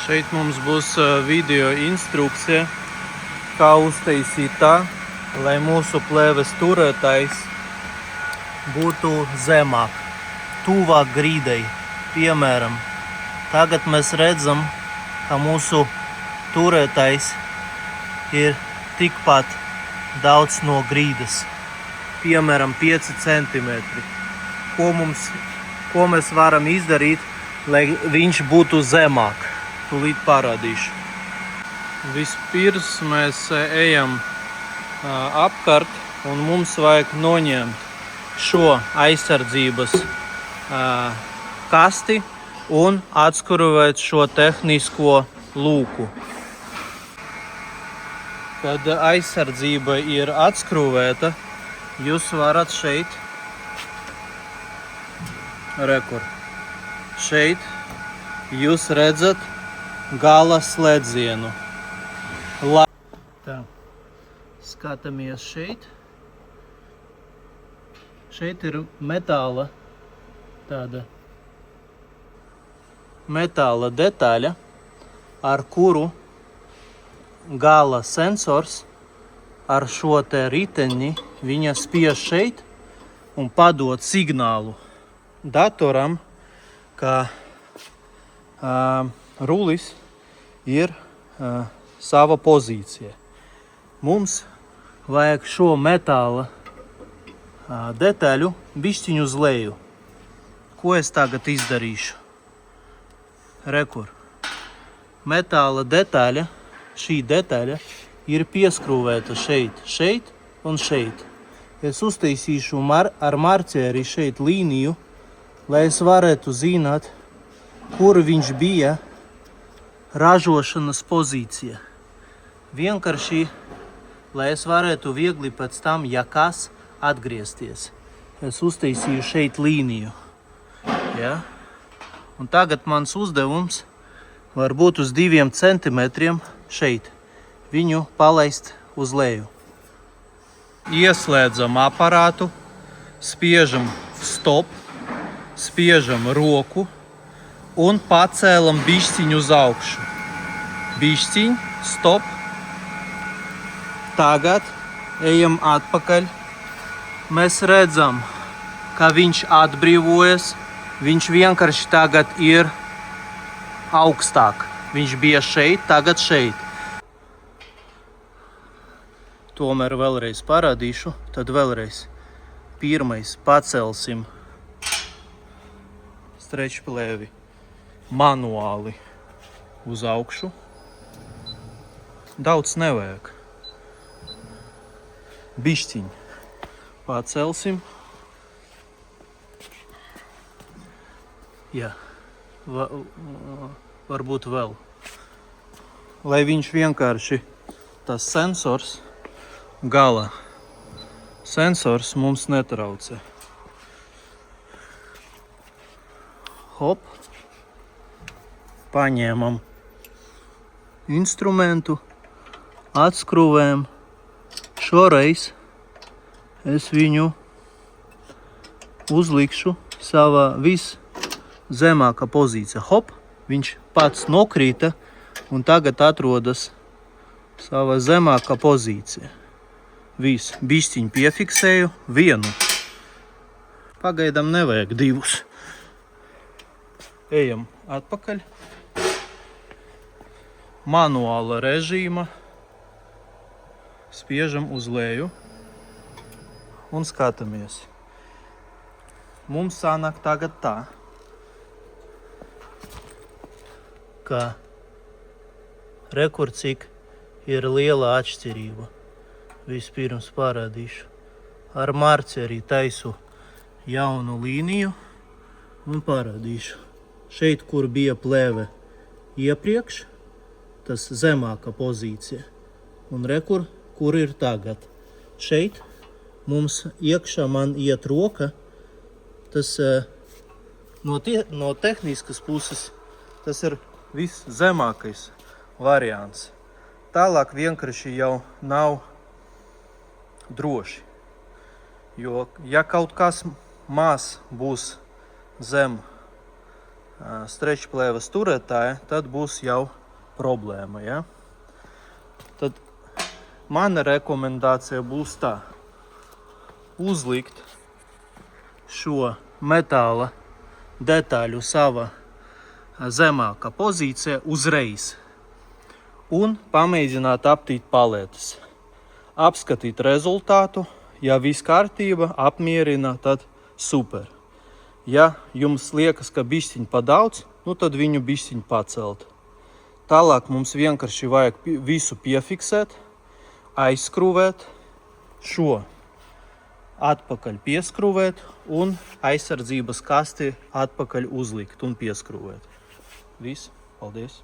Šeit mums būs video instrukcija, kā uztaisīt tā, lai mūsu plēves turētājs būtu zemāk, tuvāk grīdai. Piemēram, tagad mēs redzam, ka mūsu turētājs ir tikpat daudz no grīdas. Piemēram, 5 centimetri. Ko mēs varam izdarīt, lai viņš būtu zemāk? Tūlīt parādīšu. Vispirms mēs ejam apkārt un mums vajag noņemt šo aizsardzības kasti un atskrūvēt šo tehnisko lūku. Kad aizsardzība ir atskrūvēta, jūs varat šeit, šeit jūs redzat gala slēdzienu. Tā, skatāmies šeit. Šeit ir metāla detaļa, ar kuru gala sensors ar šo te riteni viņa spiež šeit un padod signālu datoram, ka rulis ir sava pozīcija. Mums vajag šo metāla detaļu bišķiņu uz leju. Ko es tagad izdarīšu? Rekur. Metāla detaļa, šī detaļa ir pieskrūvēta šeit un šeit. Es uztaisīšu ar marķieri šeit līniju, lai es varētu zināt, kur viņš bija ražošanas pozīcija. Vienkārši, lai es varētu viegli pēc tam, ja kas, atgriezties. Es uztaisīju šeit līniju. Ja? Un tagad mans uzdevums var būt uz 2 centimetriem šeit. Viņu palaist uz leju. Ieslēdzam aparātu, spiežam stop, spiežam roku un pacēlam bišķiņu uz augšu. Bišķiņ, stop. Tagad ejam atpakaļ. Mēs redzam, ka viņš atbrīvojas. Viņš vienkārši tagad ir augstāk. Viņš bija šeit, tagad šeit. Tomēr vēlreiz parādīšu, tad vēlreiz. Pirmais pacelsim strečplēvi manuāli uz augšu. Daudz nevajag. Bišķiņ pacelsim. Jā, varbūt vēl. Lai viņš vienkārši, tas sensors, gala sensors mums netraucē. Hop. Paņēmam instrumentu, atskrūvējam. Šoreiz es viņu uzlikšu savā viszemākā pozīcijā. Hop, viņš pats nokrīta un tagad atrodas savā zemākā pozīcijā. Bišķiņ piefiksēju vienu. Pagaidām nevajag 2. Ejam atpakaļ. Manuāla režīma. Spiežam uz leju un skatāmies. Mums sanāk tagad tā, ka rekur cik ir liela atšķirība. Vispirms parādīšu. Ar marķieri taisu jaunu līniju un parādīšu. Šeit, kur bija plēve iepriekš, tas zemāka pozīcija. Un rekur, kur ir tagad. Šeit mums iekšā man iet roka. Tas no tehniskas puses tas ir viszemākais variants. Tālāk vienkārši jau nav droši. Jo, ja kaut kas maz būs zem strečplēves turētāja, tad būs jau problēma. Ja? Tad mana rekomendācija būs tā. Uzlikt šo metāla detaļu sava zemākā pozīcija uzreiz un pamēģināt aptīt paletes. Apskatīt rezultātu, ja viss kārtība apmierina, tad super. Ja jums liekas, ka bišķiņ pa daudz, nu tad viņu bišķiņ pacelt. Tālāk mums vienkārši vajag visu piefiksēt, aizskrūvēt, šo atpakaļ pieskrūvēt un aizsardzības kasti atpakaļ uzlikt un pieskrūvēt. Viss, paldies!